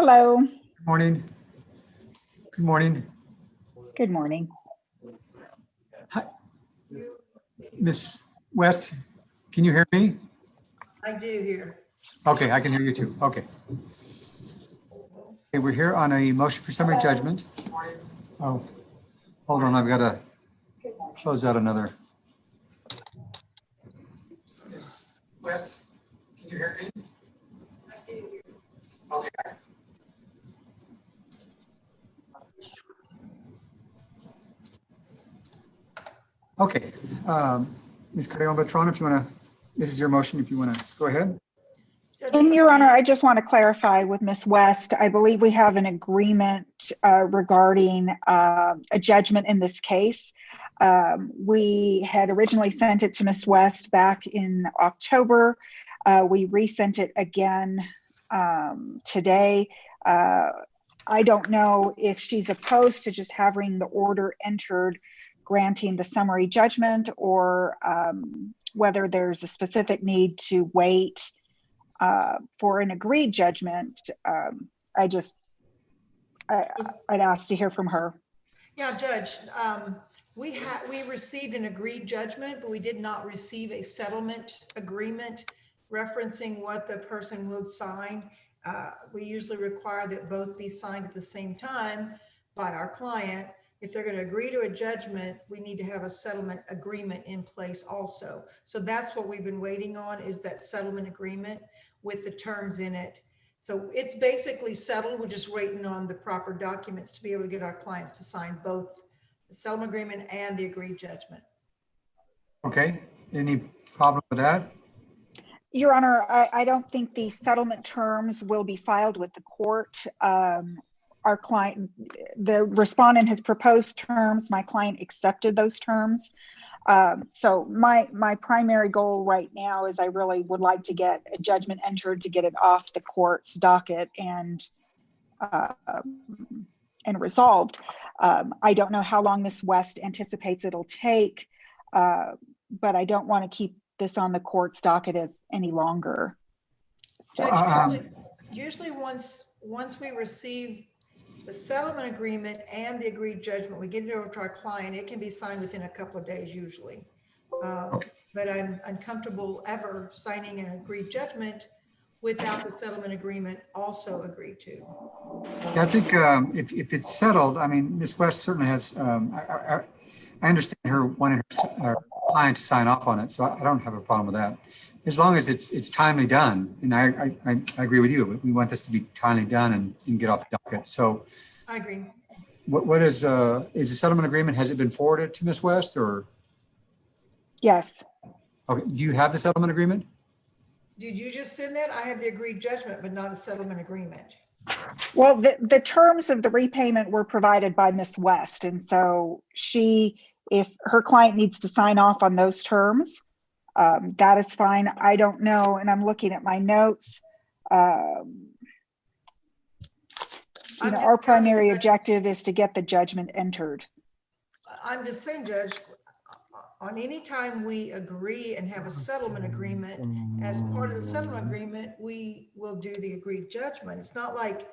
Hello. Good morning. Good morning. Good morning. Hi, Miss West, can you hear me? I do hear. Okay, I can hear you too. Okay. Okay, we're here on a motion for summary judgment. Oh, hold on, I've got to close out another. Miss West, can you hear me? Okay. Okay, Ms. Carrion-Beltran, if you want to, this is your motion, if you want to go ahead. In Your Honor, I just want to clarify with Ms. West, I believe we have an agreement regarding a judgment in this case. We had originally sent it to Ms. West back in October. We resent it again today. I don't know if she's opposed to just having the order entered granting the summary judgment, or whether there's a specific need to wait for an agreed judgment. I'd ask to hear from her. Yeah, Judge, we received an agreed judgment, but we did not receive a settlement agreement referencing what the person would sign. We usually require that both be signed at the same time by our client. If they're going to agree to a judgment, we need to have a settlement agreement in place also. So that's what we've been waiting on, is that settlement agreement with the terms in it. So it's basically settled. We're just waiting on the proper documents to be able to get our clients to sign both the settlement agreement and the agreed judgment. Okay, any problem with that? Your Honor, I don't think the settlement terms will be filed with the court. Our client, the respondent has proposed terms. My client accepted those terms. So my primary goal right now is I really would like to get a judgment entered to get it off the court's docket and resolved. I don't know how long Ms. West anticipates it'll take, but I don't want to keep this on the court's docket any longer. So, Judge, usually once we receive the settlement agreement and the agreed judgment, we get it over to our client. It can be signed within a couple of days usually. But I'm uncomfortable ever signing an agreed judgment without the settlement agreement also agreed to. Yeah, I think if it's settled, I mean, Ms. West certainly has, I understand her wanting her client to sign off on it, so I don't have a problem with that. As long as it's timely done, and I agree with you, we want this to be timely done and get off the docket. So I agree. what is the settlement agreement, has it been forwarded to Ms. West, or? yes. Okay, do you have the settlement agreement? Did you just send that? I have the agreed judgment, but not a settlement agreement. Well, the terms of the repayment were provided by Ms. West. And so if her client needs to sign off on those terms, that is fine. I don't know. And I'm looking at my notes. Our primary objective is to get the judgment entered. I'm just saying, Judge, on any time we agree and have a settlement agreement, as part of the settlement agreement, we will do the agreed judgment. It's not like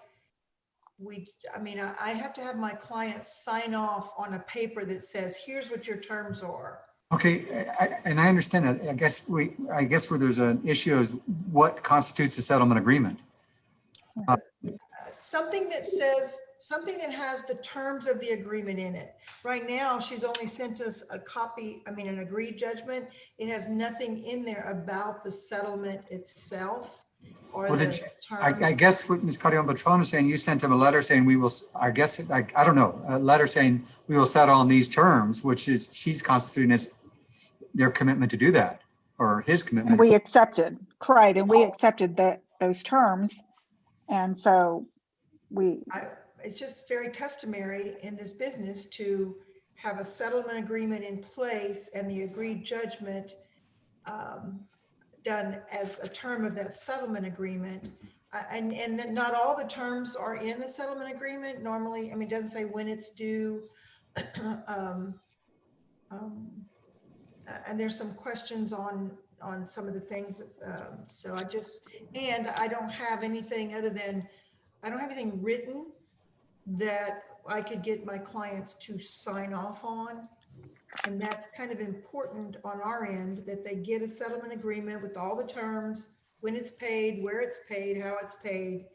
I have to have my client sign off on a paper that says, here's what your terms are. Okay, and I understand that. I guess where there's an issue is what constitutes a settlement agreement. Something that has the terms of the agreement in it. Right now, she's only sent us an agreed judgment. It has nothing in there about the settlement itself or the terms. I guess what Ms. Carrion-Beltran is saying, you sent him a letter saying we will, I don't know, a letter saying we will settle on these terms, which is she's constituting as their commitment to do that, or his commitment. And we accepted, right, and we accepted those terms. And so it's just very customary in this business to have a settlement agreement in place and the agreed judgment done as a term of that settlement agreement. And then not all the terms are in the settlement agreement. Normally, it doesn't say when it's due. And there's some questions on some of the things. So I don't have anything other than I don't have anything written that I could get my clients to sign off on. And that's kind of important on our end, that they get a settlement agreement with all the terms, when it's paid, where it's paid, how it's paid.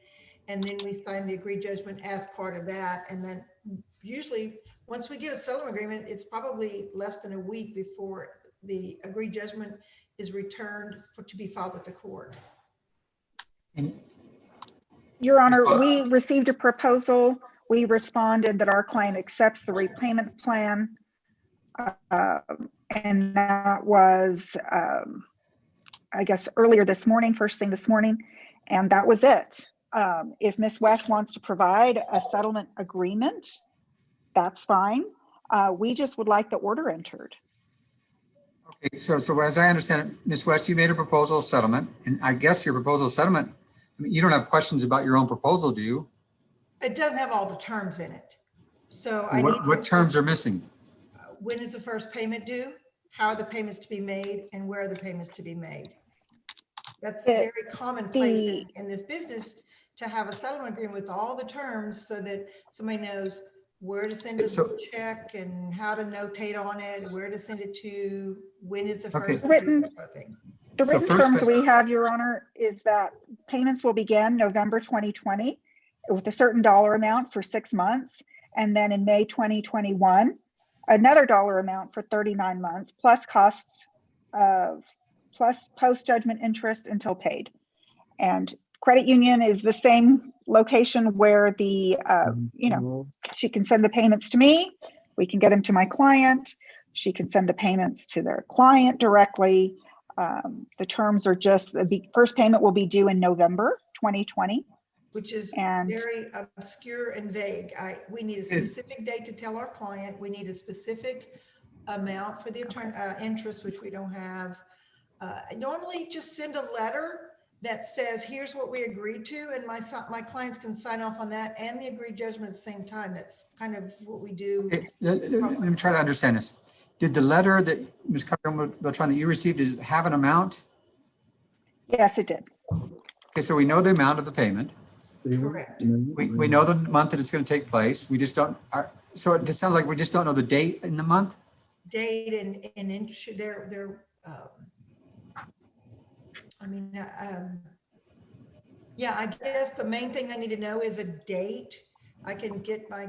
And then we sign the agreed judgment as part of that. And then usually, once we get a settlement agreement, it's probably less than a week before the agreed judgment is returned to be filed with the court. And Your Honor, we received a proposal. We responded that our client accepts the repayment plan. And that was, I guess, earlier this morning, first thing this morning, and that was it. If Ms. West wants to provide a settlement agreement, that's fine. We just would like the order entered. okay, so as I understand it, Ms. West, you made a proposal settlement, and I guess your proposal settlement, I mean, you don't have questions about your own proposal, do you? It doesn't have all the terms in it. So I need. What terms are missing? When is the first payment due? How are the payments to be made, and where are the payments to be made? That's very commonplace in this business, to have a settlement agreement with all the terms so that somebody knows where to send a check and how to notate on it, where to send it to, when is the first written. thing. The So written terms we have, Your Honor, is that payments will begin November 2020 with a certain dollar amount for 6 months. And then in May 2021, another dollar amount for 39 months, plus costs of, plus post-judgment interest until paid. And credit union is the same location where the, she can send the payments to me. We can get them to my client. She can send the payments to their client directly. The terms are just, the first payment will be due in November 2020. Which is And very obscure and vague. We need a specific date to tell our client. We need a specific amount for the interest, which we don't have. Normally just send a letter that says, here's what we agreed to, and my clients can sign off on that and the agreed judgment at the same time. That's kind of what we do. Okay, let me try to understand this. Did the letter that Ms. Calderon-Beltran that you received, did it have an amount? yes, it did. Okay, so we know the amount of the payment. Correct. We know the month that it's going to take place. We just don't, so it just sounds like we just don't know the date in the month? Date and inch, they're yeah, I guess the main thing I need to know is a date. I can get my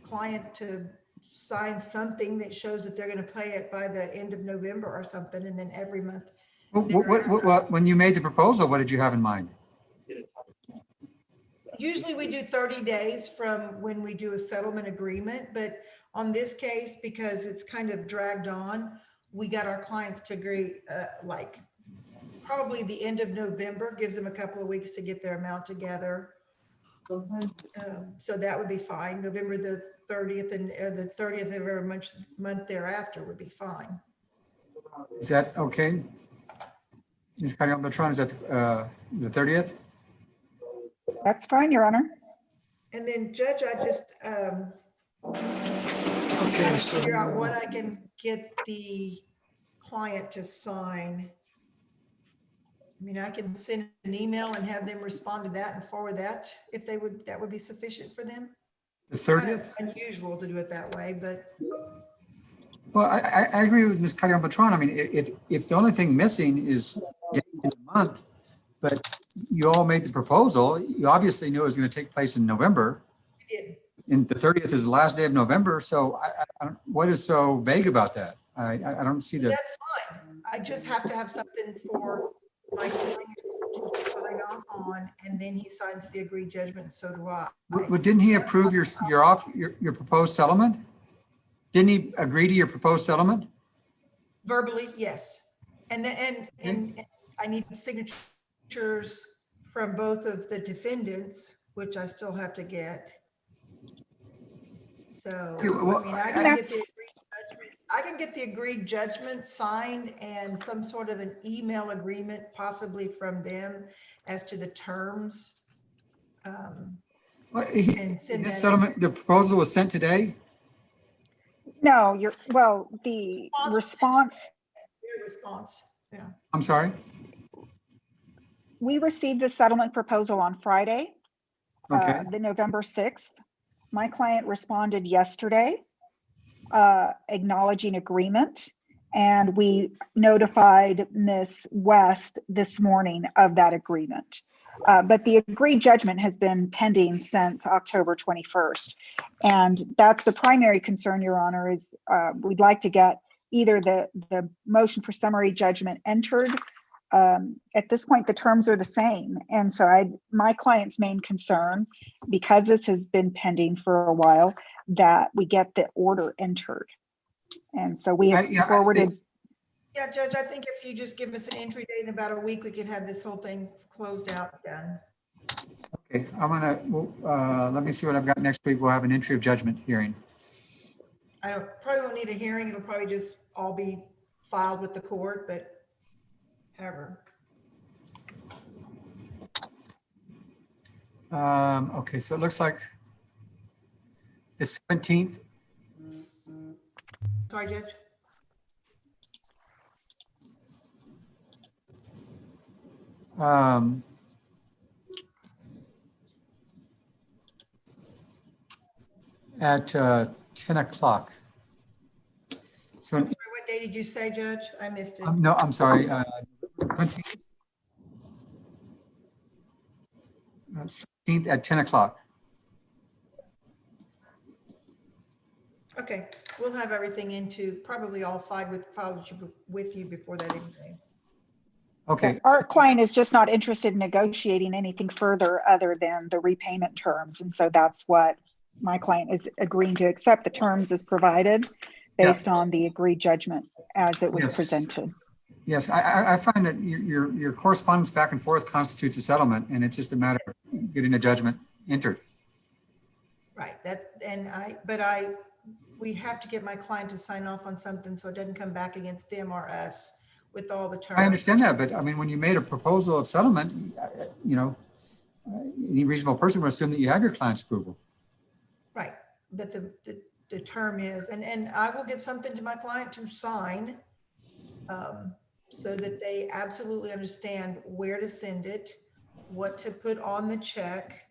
client to sign something that shows that they're going to pay it by the end of November or something, and then every month. When you made the proposal, what did you have in mind? Usually we do 30 days from when we do a settlement agreement, but on this case, because it's kind of dragged on, we got our clients to agree like probably the end of November, gives them a couple of weeks to get their amount together. So that would be fine. November the 30th or the 30th of every month thereafter would be fine. Is that okay? Ms. Calderon-Beltran, is that the 30th? That's fine, Your Honor. And then Judge, I just figure out what I can get the client to sign. I mean, I can send an email and have them respond to that and forward that if they would, that would be sufficient for them. The 30th? Kind of unusual to do it that way, but. Well, I agree with Ms. Calderon-Beltran. I mean, if the only thing missing is the month, but you all made the proposal, you obviously knew it was going to take place in November. And the 30th is the last day of November. So what is so vague about that? I don't see that. That's fine. I just have to have something for my client to sign off on, and then he signs the agreed judgment, and so do I. But didn't he approve your proposed settlement? Didn't he agree to your proposed settlement? Verbally, yes. And I need signatures from both of the defendants, which I still have to get. So, I mean, I can get the agreed judgment signed and some sort of an email agreement possibly from them as to the terms. And send This that settlement, the proposal was sent today? No, the response. Your response, yeah. I'm sorry? We received the settlement proposal on Friday. Okay. the November 6th. My client responded yesterday, acknowledging agreement, and we notified Ms. West this morning of that agreement. But the agreed judgment has been pending since October 21st. And that's the primary concern, Your Honor, is we'd like to get either the motion for summary judgment entered. At this point, the terms are the same. And so my client's main concern, because this has been pending for a while, that we get the order entered. And so we have forwarded. Yeah, Judge, I think if you just give us an entry date in about a week, we could have this whole thing closed out, done. Okay, I'm gonna, let me see what I've got next week. We'll have an entry of judgment hearing. Probably won't need a hearing. It'll probably just all be filed with the court, but however. Okay, so it looks like the 17th. Sorry, Judge. At 10 o'clock. So, I'm sorry, what day did you say, Judge? I missed it. no, I'm sorry. 17th at 10 o'clock. Okay, we'll have everything probably all filed with you before that evening. Okay. Our client is just not interested in negotiating anything further other than the repayment terms. And so that's what my client is agreeing to accept, the terms as provided based on the agreed judgment as it was presented. Yes, I find that your correspondence back and forth constitutes a settlement, and it's just a matter of getting a judgment entered. Right, we have to get my client to sign off on something so it doesn't come back against them or us with all the terms. I understand that, but I mean, when you made a proposal of settlement, you know, any reasonable person would assume that you have your client's approval. Right, but the term is, and I will get something to my client to sign so that they absolutely understand where to send it, what to put on the check,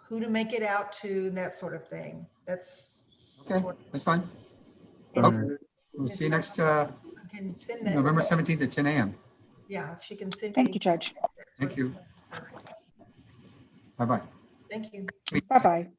who to make it out to, that sort of thing. That's okay. That's fine. Okay. We'll see you next November 17th at 10 a.m. Yeah, if she can send. Thank you, Judge. Thank you. Bye-bye. Thank you. Bye-bye.